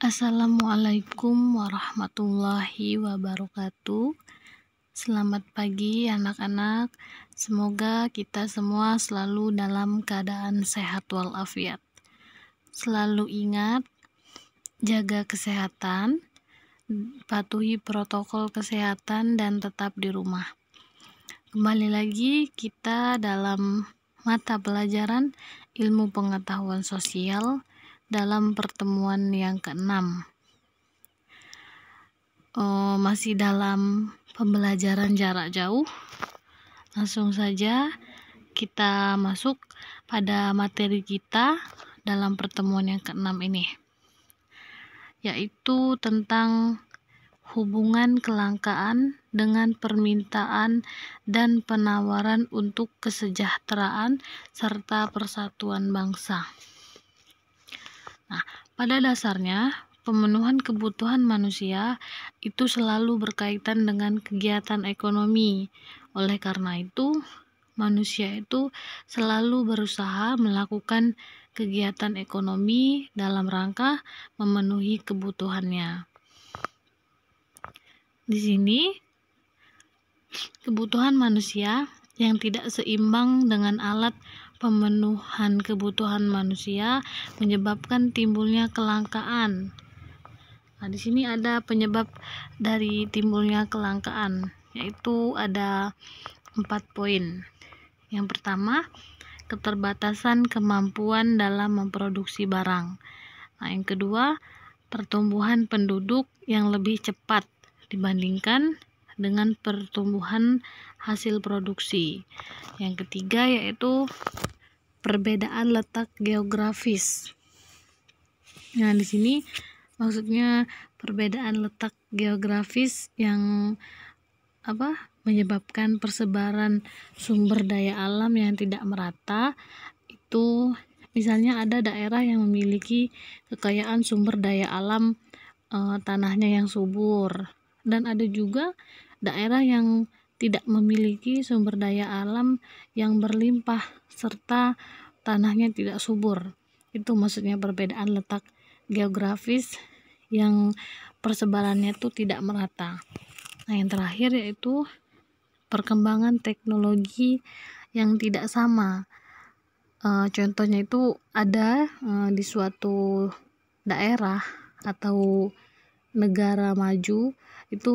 Assalamualaikum warahmatullahi wabarakatuh. Selamat pagi anak-anak. Semoga kita semua selalu dalam keadaan sehat walafiat. Selalu ingat, jaga kesehatan, patuhi protokol kesehatan dan tetap di rumah. Kembali lagi kita dalam mata pelajaran ilmu pengetahuan sosial dalam pertemuan yang ke-6. Masih dalam pembelajaran jarak jauh. Langsung saja kita masuk pada materi kita dalam pertemuan yang ke-6 ini, yaitu tentang hubungan kelangkaan dengan permintaan dan penawaran untuk kesejahteraan serta persatuan bangsa. Nah, pada dasarnya pemenuhan kebutuhan manusia itu selalu berkaitan dengan kegiatan ekonomi. Oleh karena itu, manusia itu selalu berusaha melakukan kegiatan ekonomi dalam rangka memenuhi kebutuhannya. Di sini, kebutuhan manusia yang tidak seimbang dengan alat pemenuhan kebutuhan manusia menyebabkan timbulnya kelangkaan. Nah, di sini ada penyebab dari timbulnya kelangkaan, yaitu ada 4 poin. Yang pertama, keterbatasan kemampuan dalam memproduksi barang. Nah, yang kedua, pertumbuhan penduduk yang lebih cepat dibandingkan dengan pertumbuhan hasil produksi. Yang ketiga yaitu perbedaan letak geografis. Nah, di sini maksudnya perbedaan letak geografis yang menyebabkan persebaran sumber daya alam yang tidak merata. Itu misalnya ada daerah yang memiliki kekayaan sumber daya alam tanahnya yang subur, dan ada juga daerah yang tidak memiliki sumber daya alam yang berlimpah serta tanahnya tidak subur. Itu maksudnya perbedaan letak geografis yang persebarannya itu tidak merata. Nah, yang terakhir yaitu perkembangan teknologi yang tidak sama. Contohnya itu ada di suatu daerah atau negara maju itu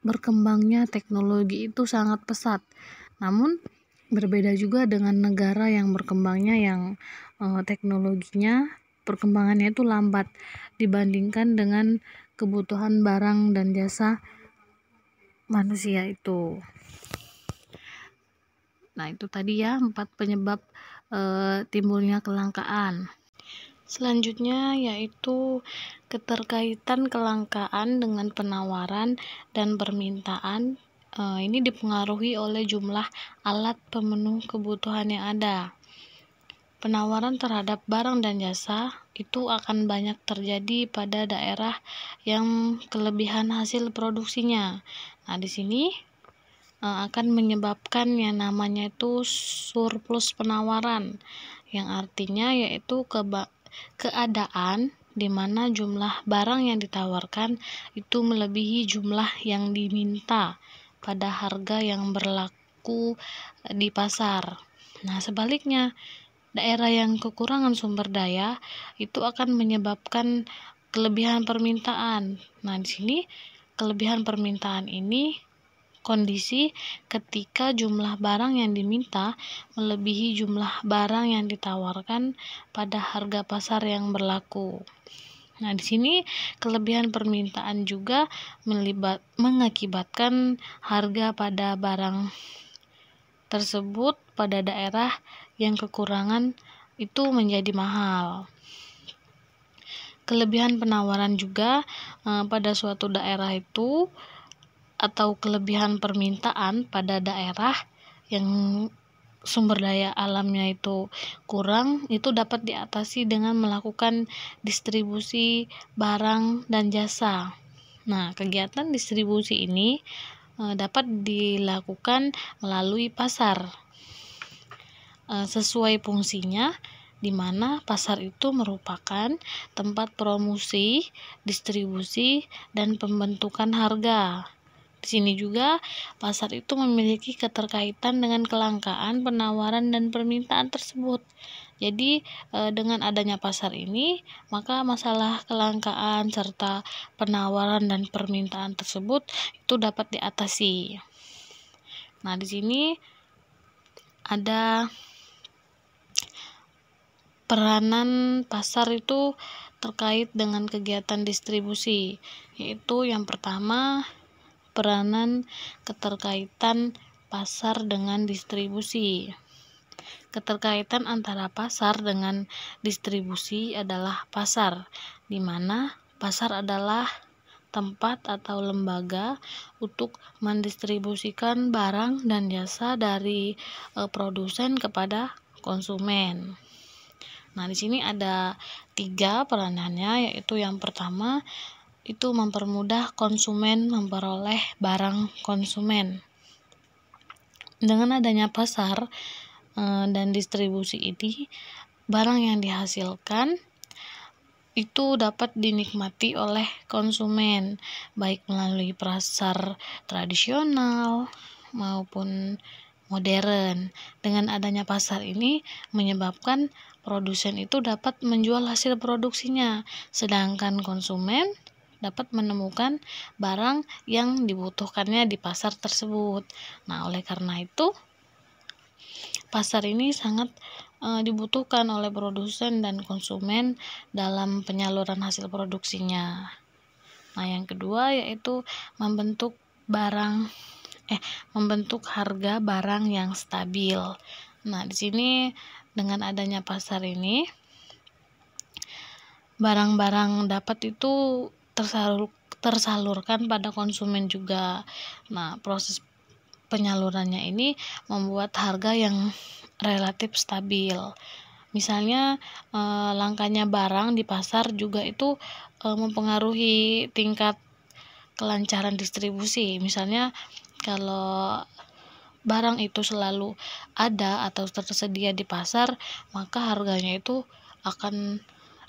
berkembangnya teknologi itu sangat pesat. Namun berbeda juga dengan negara yang berkembangnya yang teknologinya perkembangannya itu lambat dibandingkan dengan kebutuhan barang dan jasa manusia itu. Nah, itu tadi ya 4 penyebab timbulnya kelangkaan. Selanjutnya yaitu keterkaitan kelangkaan dengan penawaran dan permintaan. Ini dipengaruhi oleh jumlah alat pemenuh kebutuhan yang ada. Penawaran terhadap barang dan jasa itu akan banyak terjadi pada daerah yang kelebihan hasil produksinya. Nah, di sini akan menyebabkan yang namanya itu surplus penawaran, yang artinya yaitu keadaan di mana jumlah barang yang ditawarkan itu melebihi jumlah yang diminta pada harga yang berlaku di pasar. Nah, sebaliknya, daerah yang kekurangan sumber daya itu akan menyebabkan kelebihan permintaan. Nah, di sini kelebihan permintaan ini kondisi ketika jumlah barang yang diminta melebihi jumlah barang yang ditawarkan pada harga pasar yang berlaku. Nah, di sini kelebihan permintaan juga mengakibatkan harga pada barang tersebut pada daerah yang kekurangan itu menjadi mahal. Kelebihan penawaran juga pada suatu daerah itu atau kelebihan permintaan pada daerah yang sumber daya alamnya itu kurang itu dapat diatasi dengan melakukan distribusi barang dan jasa. Nah, kegiatan distribusi ini dapat dilakukan melalui pasar. Sesuai fungsinya, di mana pasar itu merupakan tempat promosi, distribusi, dan pembentukan harga. Di sini juga pasar itu memiliki keterkaitan dengan kelangkaan, penawaran, dan permintaan tersebut. Jadi dengan adanya pasar ini, maka masalah kelangkaan serta penawaran dan permintaan tersebut itu dapat diatasi. Nah, di sini ada peranan pasar itu terkait dengan kegiatan distribusi, yaitu yang pertama, peranan keterkaitan pasar dengan distribusi. Keterkaitan antara pasar dengan distribusi adalah pasar, di mana pasar adalah tempat atau lembaga untuk mendistribusikan barang dan jasa dari produsen kepada konsumen. Nah, di sini ada 3 peranannya, yaitu yang pertama itu mempermudah konsumen memperoleh barang konsumen. Dengan adanya pasar dan distribusi ini, barang yang dihasilkan itu dapat dinikmati oleh konsumen, baik melalui pasar tradisional maupun modern. Dengan adanya pasar ini menyebabkan produsen itu dapat menjual hasil produksinya, sedangkan konsumen dapat menemukan barang yang dibutuhkannya di pasar tersebut. Nah, oleh karena itu pasar ini sangat dibutuhkan oleh produsen dan konsumen dalam penyaluran hasil produksinya. Nah, yang kedua yaitu membentuk harga barang yang stabil. Nah, di sini dengan adanya pasar ini, barang-barang dapat itu tersalurkan pada konsumen juga. Nah, proses penyalurannya ini membuat harga yang relatif stabil. Misalnya langkanya barang di pasar juga itu mempengaruhi tingkat kelancaran distribusi. Misalnya kalau barang itu selalu ada atau tersedia di pasar, maka harganya itu akan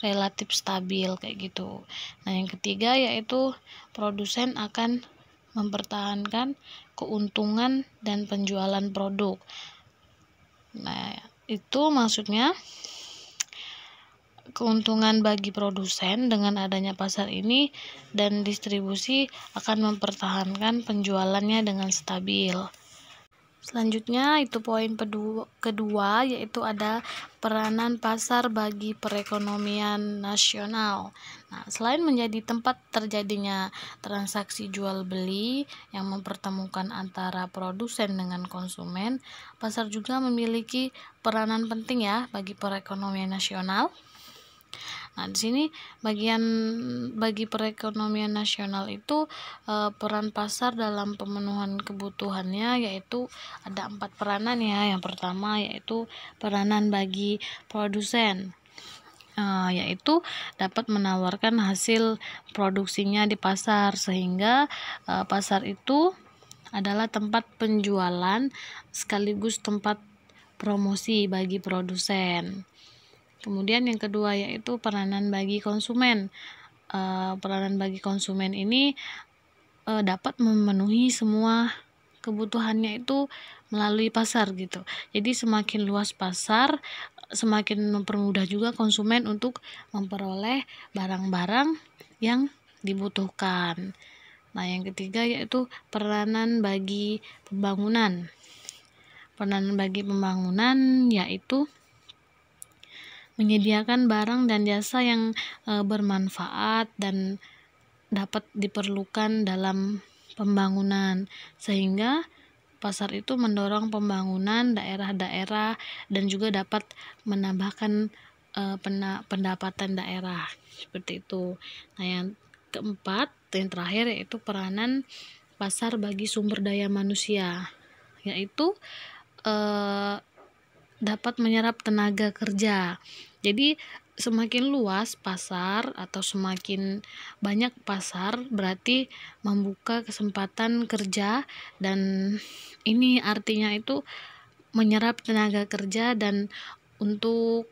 relatif stabil kayak gitu. Nah, yang ketiga yaitu produsen akan mempertahankan keuntungan dan penjualan produk. Nah, itu maksudnya keuntungan bagi produsen dengan adanya pasar ini dan distribusi akan mempertahankan penjualannya dengan stabil. Selanjutnya itu poin kedua yaitu ada peranan pasar bagi perekonomian nasional. Nah, selain menjadi tempat terjadinya transaksi jual beli yang mempertemukan antara produsen dengan konsumen, pasar juga memiliki peranan penting ya bagi perekonomian nasional. Nah, di sini bagi perekonomian nasional itu peran pasar dalam pemenuhan kebutuhannya yaitu ada 4 peranan ya. Yang pertama yaitu peranan bagi produsen, yaitu dapat menawarkan hasil produksinya di pasar sehingga pasar itu adalah tempat penjualan sekaligus tempat promosi bagi produsen. Kemudian yang kedua yaitu peranan bagi konsumen. Peranan bagi konsumen ini dapat memenuhi semua kebutuhannya itu melalui pasar gitu. Jadi semakin luas pasar, semakin mempermudah juga konsumen untuk memperoleh barang-barang yang dibutuhkan. Nah, yang ketiga yaitu peranan bagi pembangunan. Peranan bagi pembangunan yaitu menyediakan barang dan jasa yang bermanfaat dan dapat diperlukan dalam pembangunan, sehingga pasar itu mendorong pembangunan daerah-daerah dan juga dapat menambahkan pendapatan daerah seperti itu. Nah, yang keempat, yang terakhir yaitu peranan pasar bagi sumber daya manusia, yaitu dapat menyerap tenaga kerja. Jadi semakin luas pasar atau semakin banyak pasar berarti membuka kesempatan kerja, dan ini artinya itu menyerap tenaga kerja, dan untuk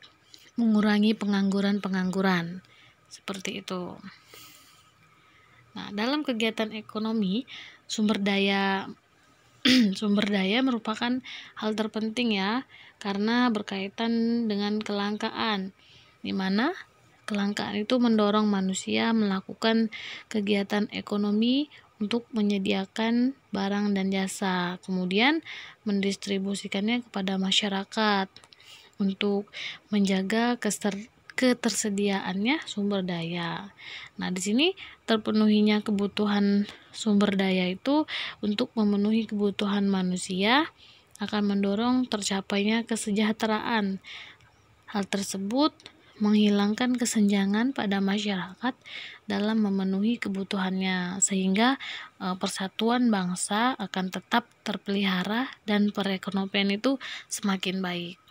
mengurangi pengangguran-pengangguran. Seperti itu. Nah, dalam kegiatan ekonomi, sumber daya sumber daya merupakan hal terpenting ya, karena berkaitan dengan kelangkaan, di mana kelangkaan itu mendorong manusia melakukan kegiatan ekonomi untuk menyediakan barang dan jasa, kemudian mendistribusikannya kepada masyarakat untuk menjaga ketersediaannya sumber daya. Nah, di sini terpenuhinya kebutuhan sumber daya itu untuk memenuhi kebutuhan manusia akan mendorong tercapainya kesejahteraan. Hal tersebut menghilangkan kesenjangan pada masyarakat dalam memenuhi kebutuhannya, sehingga persatuan bangsa akan tetap terpelihara dan perekonomian itu semakin baik.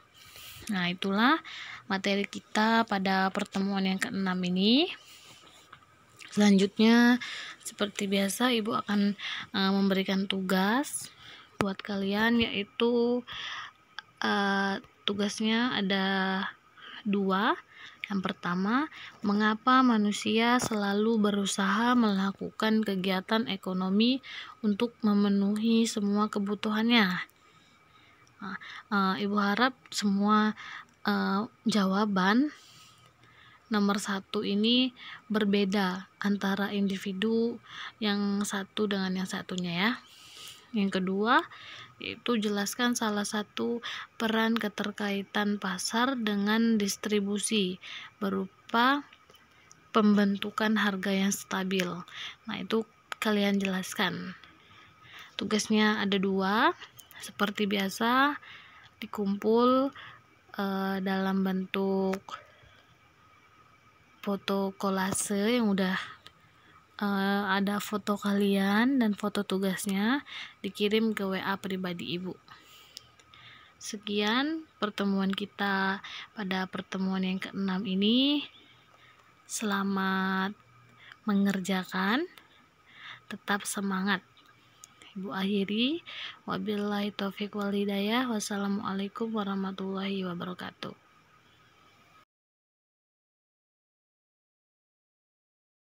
Nah, itulah materi kita pada pertemuan yang ke-6 ini. Selanjutnya, seperti biasa, Ibu akan memberikan tugas buat kalian, yaitu tugasnya ada 2. Yang pertama, mengapa manusia selalu berusaha melakukan kegiatan ekonomi untuk memenuhi semua kebutuhannya? Ibu harap semua jawaban nomor 1 ini berbeda antara individu yang satu dengan yang satunya ya. Yang kedua, yaitu jelaskan salah satu peran keterkaitan pasar dengan distribusi berupa pembentukan harga yang stabil. Nah, itu kalian jelaskan. Tugasnya ada 2. Seperti biasa, dikumpul dalam bentuk foto kolase yang udah ada foto kalian dan foto tugasnya, dikirim ke WA pribadi Ibu. Sekian pertemuan kita pada pertemuan yang ke-6 ini. Selamat mengerjakan, tetap semangat. Ibu akhiri, wabillahi taufiq wal hidayah. Wassalamualaikum warahmatullahi wabarakatuh.